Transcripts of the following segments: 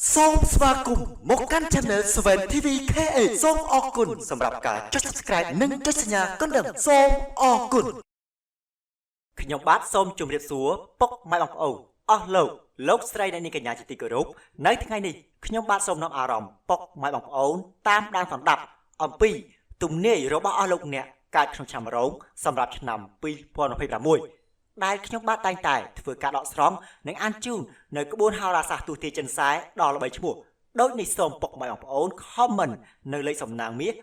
សូមស្វាគមន៍មកកាន់ Channel 7 TV KA សូមអរគុណសម្រាប់ការចុច Subscribe និងចុចសញ្ញាកណ្ដឹងសូមអរគុណខ្ញុំបាទសូមជម្រាបសួរពុកម៉ែបងប្អូនអស់លោកស្រីអ្នកនាងកញ្ញាជាទីគោរពនៅថ្ងៃនេះខ្ញុំបាទសូមនាំអារម្មណ៍ពុកម៉ែបងប្អូនតាមដានសម្ដាប់អំពីទំនាយរបស់អស់លោកអ្នកកើតក្នុងឆ្នាំរោងសម្រាប់ឆ្នាំ2026ដែលខ្ញុំបាទតែងតែធ្វើការដកស្រង់និងអានជូននៅក្បួនហោរាសាស្ត្រទូទាយចិនសែដល់ល្បីឈ្មោះដូចនេះសូមពុកម៉ែបងប្អូន comment នៅលេខសំណាងមាស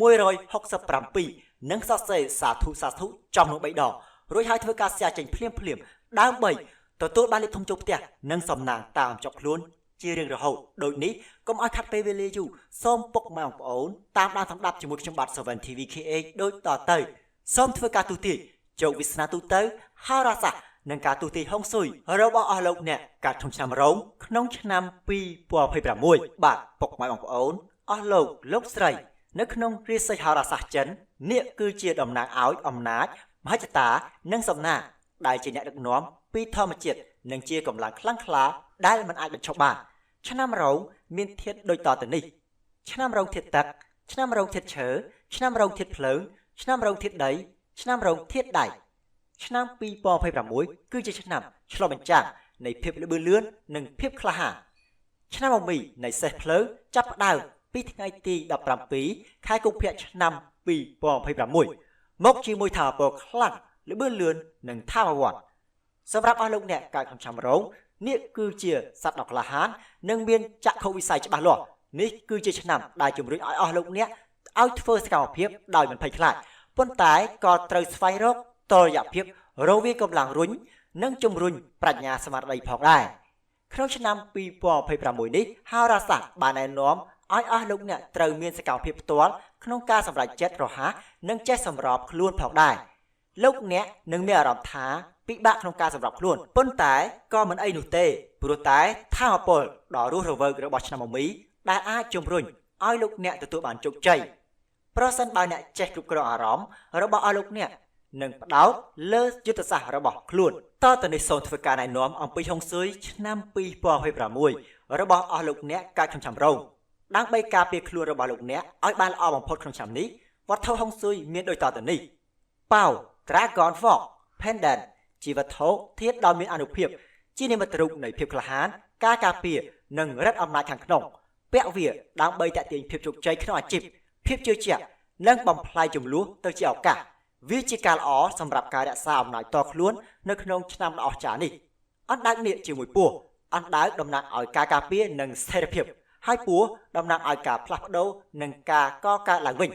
$167និងសរសេរសាធុចំនួន3ដងរួចហើយធ្វើការ share ចេញភ្លាមដើម្បីទទួលបានលេខធំចូលផ្ទះនិងសំណាងតាមចុកខ្លួនជារៀងរហូតដូចនេះកុំឲ្យខាត់ពេលវេលាយូរសូមពុកម៉ែបងប្អូនតាមដានសម្ដាប់ជាមួយខ្ញុំបាទ 7 TV KH ដូចតទៅសូមធ្វើការទូទាយជោគវាសនាទូទៅហោរាសាស្ត្រនិងការទូទាយហុងស៊ុយរបស់អស់លោកអ្នកកាត់ក្នុងឆ្នាំរោងក្នុងឆ្នាំ2026បាទពុកម៉ែបងប្អូនអស់លោកស្រីនៅក្នុងរាសីហោរាសាស្ត្រចិននាគគឺជាតំណាងឲ្យអំណាចមហិច្ឆតានិងសំណាងដែលជាអ្នកដឹកនាំពីធម្មជាតិនិងជាកម្លាំងខ្លាំងក្លាដែលមិនអាចបញ្ឈប់បានឆ្នាំរោងមានធាតុដូចតទៅនេះឆ្នាំរោងធាតុទឹកឆ្នាំរោងធាតុឈើឆ្នាំរោងធាតុភ្លើងឆ្នាំរោងធាតុដីឆ្នាំរោងធាតុដែកឆ្នាំ2026គឺជាឆ្នាំឆ្លុះបញ្ចាំងនៃភាពល្បឿនលឿននិងភាពក្លាហានឆ្នាំអមីនៃសេះភ្លើងចាប់ផ្ដើមពីថ្ងៃទី17ខែកុម្ភៈឆ្នាំ2026មកជាមួយថាពរខ្លាំងល្បឿនលឿននិងថាមវន្តសម្រាប់អស់លោកអ្នកកើតក្នុងឆ្នាំរោងនេះគឺជាសត្វដ៏ក្លាហាននិងមានចក្ខុវិស័យច្បាស់លាស់នេះគឺជាឆ្នាំដែលជំរុញឲ្យអស់លោកអ្នកឲ្យធ្វើសកម្មភាពដោយមិនភ័យខ្លាចប៉ុន្តែក៏ត្រូវស្វែងរកតុល្យភាពរវាងកម្លាំងរុញនិងជំរុញប្រាជ្ញាស្មារតីផងដែរក្នុងឆ្នាំ2026នេះហោរាសាស្ត្របានណែនាំឲ្យអស់លោកអ្នកត្រូវមានសកម្មភាពផ្ទាល់ក្នុងការសម្រេចចិត្តរហ័សនិងចេះសម្របខ្លួនផងដែរលោកអ្នកនឹងមានអារម្មណ៍ថាពិបាកក្នុងការសម្របខ្លួនប៉ុន្តែក៏មិនអីនោះទេព្រោះតែថាមពលដ៏រស់រវើករបស់ឆ្នាំអមីដែលអាចជំរុញឲ្យលោកអ្នកទទួលបានជោគជ័យប្រសិនបើអ្នកចេះគ្រប់គ្រងអារម្មណ៍របស់អស់លោកអ្នកនឹងផ្ដោតលើយុទ្ធសាស្ត្ររបស់ខ្លួនតទៅនេះសូមធ្វើការណែនាំអំពីហុងស៊ុយឆ្នាំ2026របស់អស់លោកអ្នកកើតក្នុងឆ្នាំរោងដើម្បីការពារខ្លួនរបស់លោកអ្នកឲ្យបានល្អបំផុតក្នុងឆ្នាំនេះវត្ថុហុងស៊ុយមានដូចតទៅនេះប៉ោ Dragon Fork Pendant ជាវត្ថុធាតុដ៏មានអានុភាពជានិមិត្តរូបនៃភាពក្លាហានការការពារនិងឫទ្ធិអំណាចខាងក្នុងពាក់វាដើម្បីទាក់ទាញភាពជោគជ័យក្នុងអាជីពភាពជឿជាក់និងបំផ្លាញចំនួនទៅជាឱកាសវាជាការល្អសម្រាប់ការរក្សាអំណាចតខ្លួននៅក្នុងឆ្នាំដ៏អស្ចារ្យនេះអណ្ដើកនាគជាមួយពស់អណ្ដើកតំណាងឲ្យការការពារនិងស្ថិរភាពហើយពស់តំណាងឲ្យការផ្លាស់ប្ដូរនិងការកកើតឡើងវិញ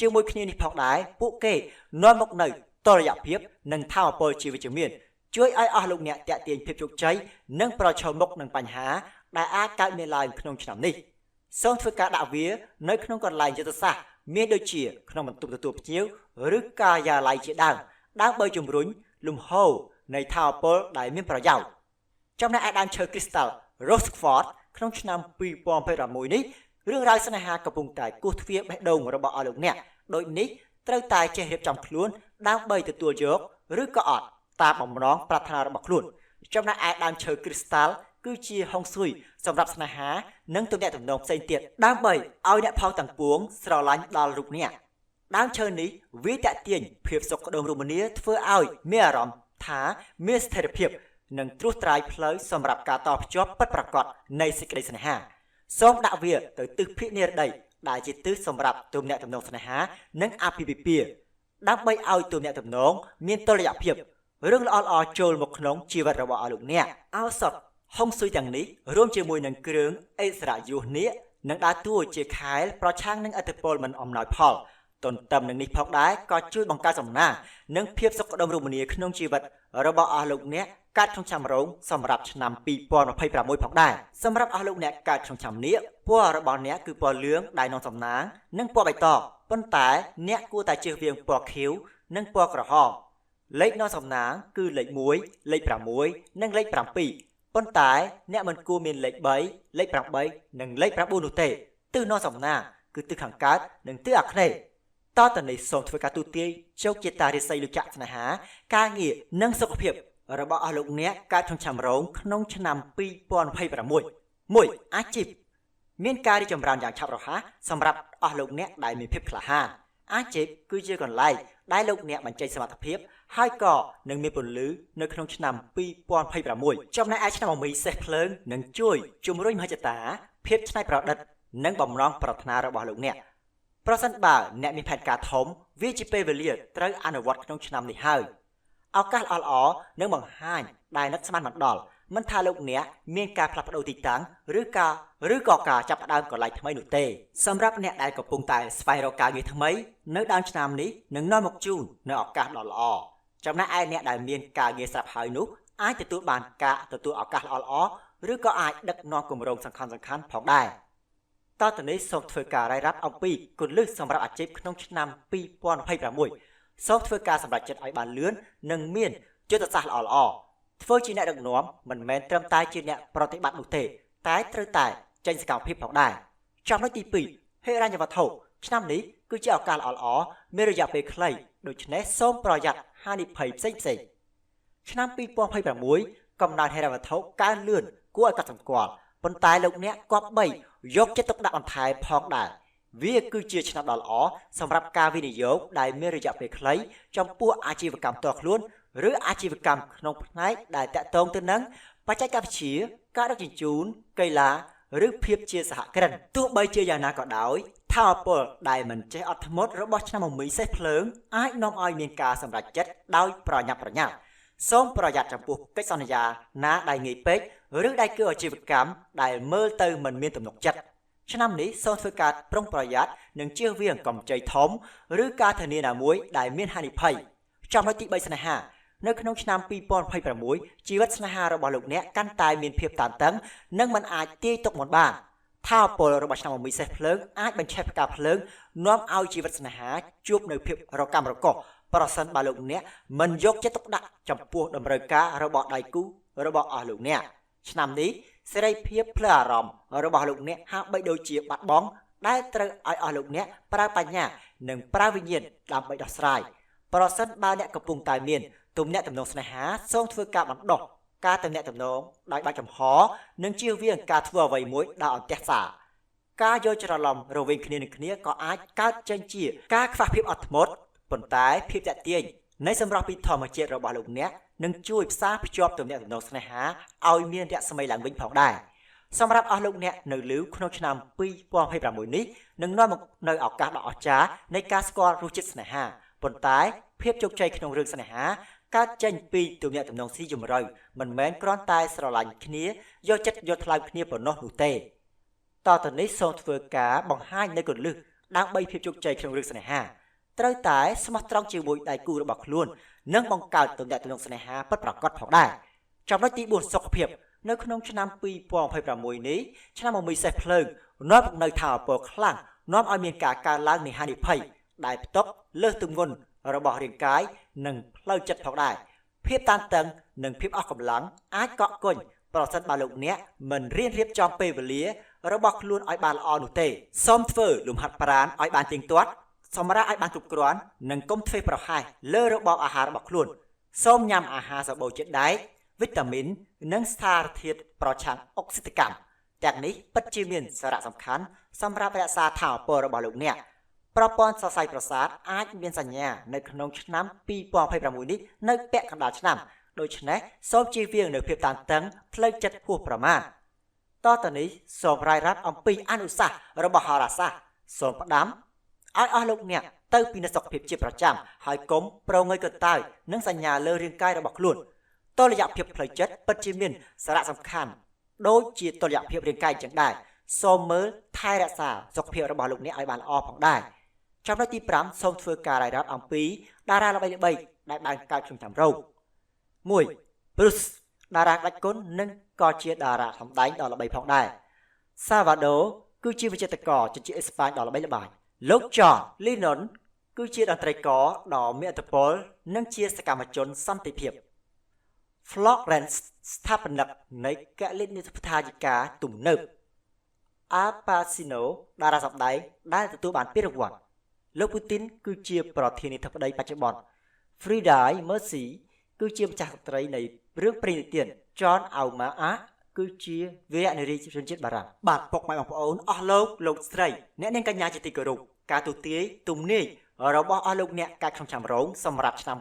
ជាមួយគ្នានេះផងដែរពួកគេនាំមកនូវតុល្យភាពនិងថាមពលជាវិជ្ជមានជួយឲ្យអស់លោកអ្នកទាក់ទាញភាពជោគជ័យនិងប្រឈមមុខនឹងបញ្ហាដែលអាចកើតមានឡើងក្នុងឆ្នាំនេះសូមធ្វើការដាក់វានៅក្នុងកន្លែងយុទ្ធសាស្ត្រមានដូចជាក្នុងបន្ទប់ទទួលភ្ញៀវឬការិយាល័យជាដើមដើម្បីជំរុញលំហូរនៃថាមពលដែលមានប្រយោជន៍ចំណែកឯដើមឈើ Crystal Rosewood ក្នុងឆ្នាំ2026នេះរឿងរ៉ាវស្នេហាកំពុងតែគោះទ្វារបេះដូងរបស់អស់លោកអ្នកដូចនេះត្រូវតែចេះរៀបចំខ្លួនដើម្បីទទួលយកឬក៏អត់តាមបំណងប្រាថ្នារបស់ខ្លួនចំណែកឯដើមឈើ Crystal គឺជាហុងស៊ុយសម្រាប់ស្នេហានិងទំនាក់ទំនងផ្សេងទៀតដើម្បីឲ្យអ្នកផងទាំងពួងស្រឡាញ់ដល់រូបអ្នកដើមឈើនេះវាតាក់ទាញភាពសុខដុមរមនាធ្វើឲ្យមានអារម្មណ៍ថាមានស្ថិរភាពនិងត្រួសត្រាយផ្លូវសម្រាប់ការតភ្ជាប់ពិតប្រាកដនៃសេចក្តីស្នេហាសូមដាក់វាទៅទិសភាគនិរដីដែលជាទិសសម្រាប់ទំនាក់ទំនងស្នេហានិងអាពាហ៍ពិពាហ៍ដើម្បីឲ្យទំនាក់ទំនងមានតុល្យភាពរឿងល្អៗចូលមកក្នុងជីវិតរបស់អស់លោកអ្នកឱសថហុងស៊ុយទាំងនេះរួមជាមួយនឹងគ្រឿងអិសរាយុនាគនឹងដើរតួជាខែលប្រឆាំងនឹងឥទ្ធិពលមិនអំណោយផលទន្ទឹមនឹងនេះផងដែរក៏ជួយបង្កើតសំណាងនិងភាពសុខដុមរមនាក្នុងជីវិតរបស់អស់លោកអ្នកកើតក្នុងឆ្នាំរោងសម្រាប់ឆ្នាំ2026ផងដែរសម្រាប់អស់លោកអ្នកកើតក្នុងឆ្នាំនេះពណ៌របស់អ្នកគឺពណ៌លឿងដែលនាំសំណាងនិងពណ៌បៃតងប៉ុន្តែអ្នកគួរតែជៀសវាងពណ៌ខៀវនិងពណ៌ក្រហមលេខនាំសំណាងគឺលេខ1លេខ6និងលេខ7ប៉ុន្តែអ្នកមិនគួរមានលេខ3លេខ8និងលេខ9នោះទេទិសនាំសំណាងគឺទិសខាងកើតនិងទិសអាគ្នេយ៍តទៅនេះសូមធ្វើការទូទាយជោគជតារាសីលោកចក្រស្នេហាការងារនិងសុខភាពរបស់អស់លោកអ្នកកើតក្នុងឆ្នាំរោងក្នុងឆ្នាំ2026 មួយអាជីពមានការរីកចម្រើនយ៉ាងឆាប់រហ័សសម្រាប់អស់លោកអ្នកដែលមានភាពក្លាហានអាជីពគឺជាកន្លែងដែលលោកអ្នកបញ្ចេញសមត្ថភាពហើយក៏នឹងមានពន្លឺនៅក្នុងឆ្នាំ2026ចំណែកឯឆ្នាំមីសេះភ្លើងនឹងជួយជំរុញមហិច្ឆតាភាពច្នៃប្រឌិតនិងបំណងប្រាថ្នារបស់លោកអ្នកប្រសិនបើអ្នកមានផែនការធំវាជាពេលវេលាត្រូវអនុវត្តក្នុងឆ្នាំនេះហើយឱកាសល្អៗនឹងបង្ហាញដែលនឹកស្មានមិនដល់មិនថាលោកអ្នកមានការផ្លាស់ប្ដូរទីតាំងឬក៏ការចាប់ផ្ដើមកន្លែងថ្មីនោះទេសម្រាប់អ្នកដែលកំពុងតែស្វែងរកការងារថ្មីនៅដើមឆ្នាំនេះនឹងនាំមកជូននូវឱកាសដ៏ល្អចំណែកឯអ្នកដែលមានការងារស្រាប់ហើយនោះអាចទទួលបានការទទួលឱកាសល្អៗឬក៏អាចដឹកនាំគម្រោងសំខាន់ៗផងដែរតើតើនេះសូមធ្វើការរាយរាប់អំពីគន្លឹះសម្រាប់អាជីពក្នុងឆ្នាំ2026សូមធ្វើការសម្រេចចិត្តឲ្យបានលឿននិងមានយុទ្ធសាស្ត្រល្អៗធ្វើជាអ្នកដឹកនាំមិនមែនត្រឹមតែជាអ្នកប្រតិបត្តិនោះទេតែត្រូវតែចេញសកម្មភាពផងដែរចំណុចទី2ហិរញ្ញវត្ថុឆ្នាំនេះគឺជាឱកាសល្អៗមានរយៈពេលខ្លីដូច្នេះសូមប្រយ័ត្នហានិភ័យផ្សេងឆ្នាំ2026កំណើនហិរញ្ញវត្ថុកើនលឿនគួរឲ្យកត់សម្គាល់ប៉ុន្តែលោកអ្នកគប្បីយកចិត្តទុកដាក់បន្ថែមផងដែរវាគឺជាឆ្នាំដ៏ល្អសម្រាប់ការវិនិយោគដែលមានរយៈពេលខ្លីចំពោះអាជីវកម្មផ្ទាល់ខ្លួនឬអាជីវកម្មក្នុងផ្នែកដែលតាក់ទងទៅនឹងបច្ចេកវិទ្យាការដឹកជញ្ជូនកីឡាឬភាពជាសហគ្រិនទោះបីជាយ៉ាងណាក៏ដោយថាមពលដែលមិនចេះអត់ធ្មត់របស់ឆ្នាំមីសេះភ្លើងអាចនាំឲ្យមានការសម្រេចចិត្តដោយប្រញាប់ប្រញាល់សូមប្រយ័ត្នចំពោះកិច្ចសន្យាណាដែលងាយពេកឬដែលគឺអាជីវកម្មដែលមើលទៅមិនមានទំនុកចិត្តឆ្នាំនេះសូមធ្វើការប្រុងប្រយ័ត្ននិងជៀសវាងកម្ចីធំឬការធានាណាមួយដែលមានហានិភ័យចំណុចទី3ស្នេហានៅក្នុងឆ្នាំ2026ជីវិតស្នេហារបស់លោកអ្នកកាន់តែមានភាពតានតឹងនិងមិនអាចទាយទុកមុនបានថាមពលរបស់ឆ្នាំមីសេះភ្លើងអាចបញ្ឆេះផ្កាភ្លើងនាំឲ្យជីវិតស្នេហាជួបនៅភាពរកាំរកូសប្រសិនបើលោកអ្នកមិនយកចិត្តទុកដាក់ចំពោះតម្រូវការរបស់ដៃគូរបស់អស់លោកអ្នកឆ្នាំនេះសេរីភាពផ្លូវអារម្មណ៍របស់លោកអ្នកហាក់បីដូចជាបាត់បង់ដែលត្រូវឲ្យអស់លោកអ្នកប្រើបញ្ញានិងប្រើវិញ្ញាណដើម្បីដោះស្រាយប្រសិនបើអ្នកកំពុងតែមានទំនាក់ទំនងស្នេហាសូមធ្វើការបណ្ដុះការទំនាក់ទំនងដោយបើកចំហនិងជៀសវាងការធ្វើអ្វីមួយដោយអន្ទះសារការយល់ច្រឡំរវាងគ្នានឹងគ្នាក៏អាចកើតចេញជាការខ្វះភាពអត់ធ្មត់ប៉ុន្តែភាពតាក់ទាញនៃសម្រស់ពីធម្មជាតិរបស់លោកអ្នកនឹងជួយផ្សារភ្ជាប់ទំនាក់ទំនងស្នេហាឲ្យមានរស្មីឡើងវិញផងដែរសម្រាប់អស់លោកអ្នកនៅលីវក្នុងឆ្នាំ2026នេះនឹងនាំមកនៅឱកាសដ៏អស្ចារ្យនៃការស្គាល់រសជាតិស្នេហាប៉ុន្តែភាពជោគជ័យក្នុងរឿងស្នេហាកើតចេញពីទំនាក់ទំនងស៊ីជម្រៅមិនមែនគ្រាន់តែស្រឡាញ់គ្នាយកចិត្តយកថ្លើមគ្នាប៉ុណ្ណោះនោះទេតទៅនេះសូមធ្វើការបង្ហាញនៅគន្លឹះដើម្បីភាពជោគជ័យក្នុងរឿងស្នេហាត្រូវតែស្មោះត្រង់ជាមួយដៃគូរបស់ខ្លួននិងបង្កើតទំនាក់ទំនងស្នេហាពិតប្រាកដផងដែរចំណុចទី4សុខភាពនៅក្នុងឆ្នាំ2026នេះឆ្នាំមីសេះភ្លើងនាំមកនៅថាមពលខ្លាំងនាំឲ្យមានការកើនឡើងនៃហានិភ័យដែលផ្ទុកលើសទម្ងន់របស់រាងកាយនិងផ្លូវចិត្តផងដែរភាពតានតឹងនិងភាពអស់កម្លាំងអាចកកកុញប្រសិនបើលោកអ្នកមិនរៀនរៀបចំពេលវេលារបស់ខ្លួនឲ្យបានល្អនោះទេសូមធ្វើលំហាត់ប្រាណឲ្យបានទៀងទាត់សម្រាប់ឲ្យបានគ្រប់គ្រាន់និងកុំធ្វេសប្រហែសលើរបបអាហាររបស់ខ្លួនសូមញ៉ាំអាហារសម្បូរជាតិដែកវីតាមីននិងសារធាតុប្រឆាំងអុកស៊ីតកម្មទាំងនេះពិតជាមានសារៈសំខាន់សម្រាប់រក្សាថាមពលរបស់លោកអ្នកប្រព័ន្ធសរសៃប្រសាទអាចមានសញ្ញានៅក្នុងឆ្នាំ2026នេះនៅពាក់កណ្ដាលឆ្នាំដូច្នេះសូមជៀសវាងនៅភាពតានតឹងផ្លូវចិត្តហួសប្រមាណតទៅនេះសូមរាយរាប់អំពីអនុសាសន៍របស់ហោរាសាស្ត្រសូមផ្ដាំឲ្យអស់លោកអ្នកទៅពិនិត្យសុខភាពជាប្រចាំហើយកុំប្រងើយកន្តើយនិងសញ្ញាលើរាងកាយរបស់ខ្លួនតុល្យភាពផ្លូវចិត្តពិតជាមានសារៈសំខាន់ដូចជាតុល្យភាពរាងកាយចឹងដែរសូមមើលថែរក្សាសុខភាពរបស់លោកអ្នកឲ្យបានល្អផងដែរចំណុចទី5សូមធ្វើការរាយរាប់អំពីតារាល្បីៗដែលបានកើតក្នុងឆ្នាំរោគ1 Bruce តារាក្បាច់គុននិងក៏ជាតារាសម្ដែងដ៏ល្បីផងដែរ Salvador គឺជាវិចិត្រករជនជាតិអេស្ប៉ាញដ៏ល្បីល្បាញលោក John Lennon គឺជាតន្ត្រីករដ៏មានឥទ្ធិពលនិងជាសកម្មជនសន្តិភាព Florence ស្ថាបនិកនៃកលិនិទ្ធិយិកាទំនើប Al Pacino តារាសម្ដែងដែលទទួលបានពានរង្វាន់លោក Putin គឺជាប្រធានាធិបតីបច្ចុប្បន្ន Freddie Mercury គឺជាម្ចាស់ស្ត្រីនៃរឿងព្រេងនិទាន John Almaer គឺ គឺជាវីរនារីជនជាតិបារាំងបាទពុកម៉ែបងប្អូនអស់លោកស្រីអ្នកនាងកញ្ញាជាទីគោរពការទូទាយទំនាយរបស់អស់លោកអ្នកការក្នុងឆ្នាំរោងសម្រាប់ឆ្នាំ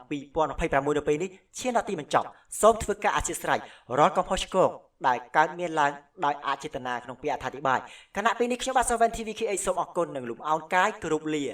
2026នៅពេលនេះឈានដល់ទីបញ្ចប់សូមធ្វើការអធិស្ឋានរាល់កំហុសឆ្គងដែលកើតមានឡើងដោយអចេតនាក្នុងពាក្យអត្ថាធិប្បាយគណៈពេលនេះខ្ញុំបាទ 7TV KH សូមអរគុណនិងលំអោនកាយគោរពលា